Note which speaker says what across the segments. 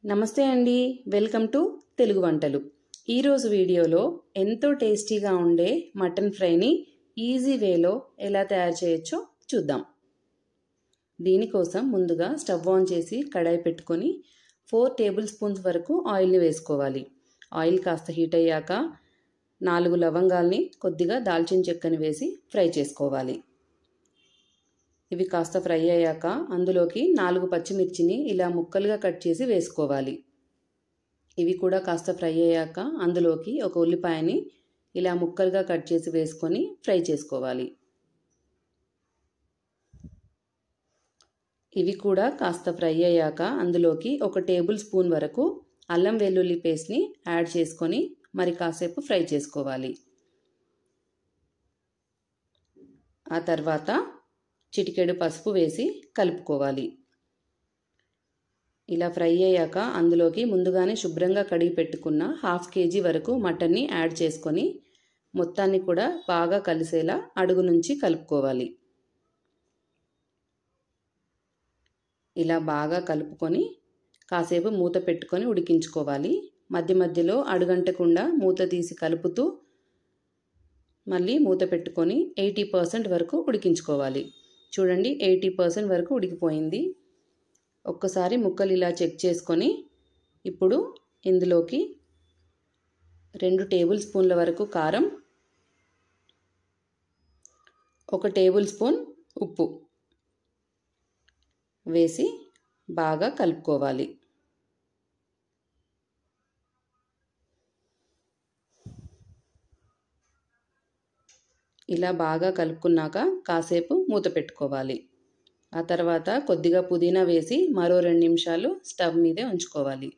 Speaker 1: నమస్తే అండి, welcome to Telugu వంటలు. ఈరోజు వీడియోలో ఎంతో టేస్టీగా ఉండే మటన్ ఫ్రైని ఈజీ వేలో ఎలా తయారు చేయొచ్చో చూద్దాం. దీనికోసం ముందుగా స్టవ్ ఆన్ చేసి కడాయి పెట్టుకొని 4 టేబుల్ స్పూన్స్ వరకు ఆయిల్ని వేసుకోవాలి. ఆయిల్ కాస్త హీట్ అయ్యాక 4 లవంగాల్ని కొద్దిగా దాల్చిన చెక్కని వేసి ఫ్రై చేసుకోవాలి. ఇవి కాస్త ఫ్రై అయ్యాక అందులోకి 4 పచ్చిమిర్చిని ఇలా ముక్కలుగా కట్ చేసి వేసుకోవాలి. ఇవి కూడా కాస్త ఫ్రై అయ్యాక అందులోకి ఒక ఉల్లిపాయని ఇలా ముక్కలుగా కట్ చేసి వేసుకొని ఫ్రై చేసుకోవాలి. ఇవి కూడా కాస్త ఫ్రై అయ్యాక అందులోకి 1 టేబుల్ స్పూన్ వరకు అల్లం వెల్లుల్లి పేస్ట్ని యాడ్ చేసుకొని మరి కాసేపు ఫ్రై చేసుకోవాలి. ఆ తర్వాత చిటికెడు పసుపు వేసి కలుపుకోవాలి. ఇలా ఫ్రై అయ్యాక అందులోకి ముందుగానే శుభ్రంగా కడిగి పెట్టుకున్న 1/2 kg వరకు మటన్ని యాడ్ చేసుకొని మొత్తాన్ని కూడా బాగా కలిసేలా అడుగు నుంచి కలుపుకోవాలి. ఇలా బాగా కలుపుకొని కాసేపు మూత పెట్టుకొని ఉడికించుకోవాలి. మధ్య మధ్యలో అడుగంటకుండా మూత తీసి కలుపుతూ మళ్ళీ మూత పెట్టుకొని 80% వరకు ఉడికించుకోవాలి. చూడండి, 80% వరకు ఉడికిపోయింది. ఒక్కసారి ముక్కలు ఇలా చెక్ చేసుకొని ఇప్పుడు ఇందులోకి 2 టేబుల్ స్పూన్ల వరకు కారం, 1 టేబుల్ స్పూన్ ఉప్పు వేసి బాగా కలుపుకోవాలి. ఇలా బాగా కలుపుకున్నాక కాసేపు మూత పెట్టుకోవాలి. ఆ తర్వాత కొద్దిగా పుదీనా వేసి మరో 2 నిమిషాలు స్టవ్ మీదే ఉంచుకోవాలి.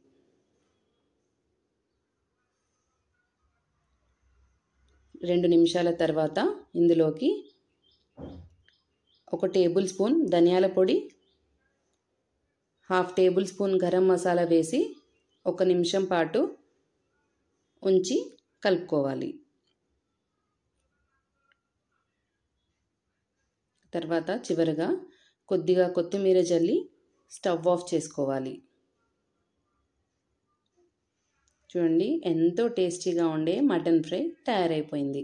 Speaker 1: రెండు నిమిషాల తర్వాత ఇందులోకి 1 టేబుల్ స్పూన్ ధనియాల పొడి, 1/2 టేబుల్ స్పూన్ గరం మసాలా వేసి 1 నిమిషం పాటు ఉంచి కలుపుకోవాలి. తర్వాత చివరగా కొద్దిగా కొత్తిమీర జల్లి స్టవ్ ఆఫ్ చేసుకోవాలి. చూడండి, ఎంతో టేస్టీగా ఉండే మటన్ ఫ్రై తయారైపోయింది.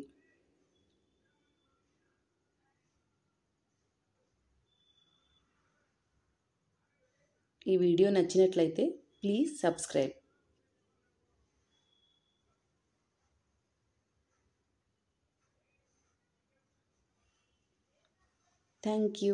Speaker 1: ఈ వీడియో నచ్చినట్లయితే ప్లీజ్ సబ్స్క్రైబ్. Thank you.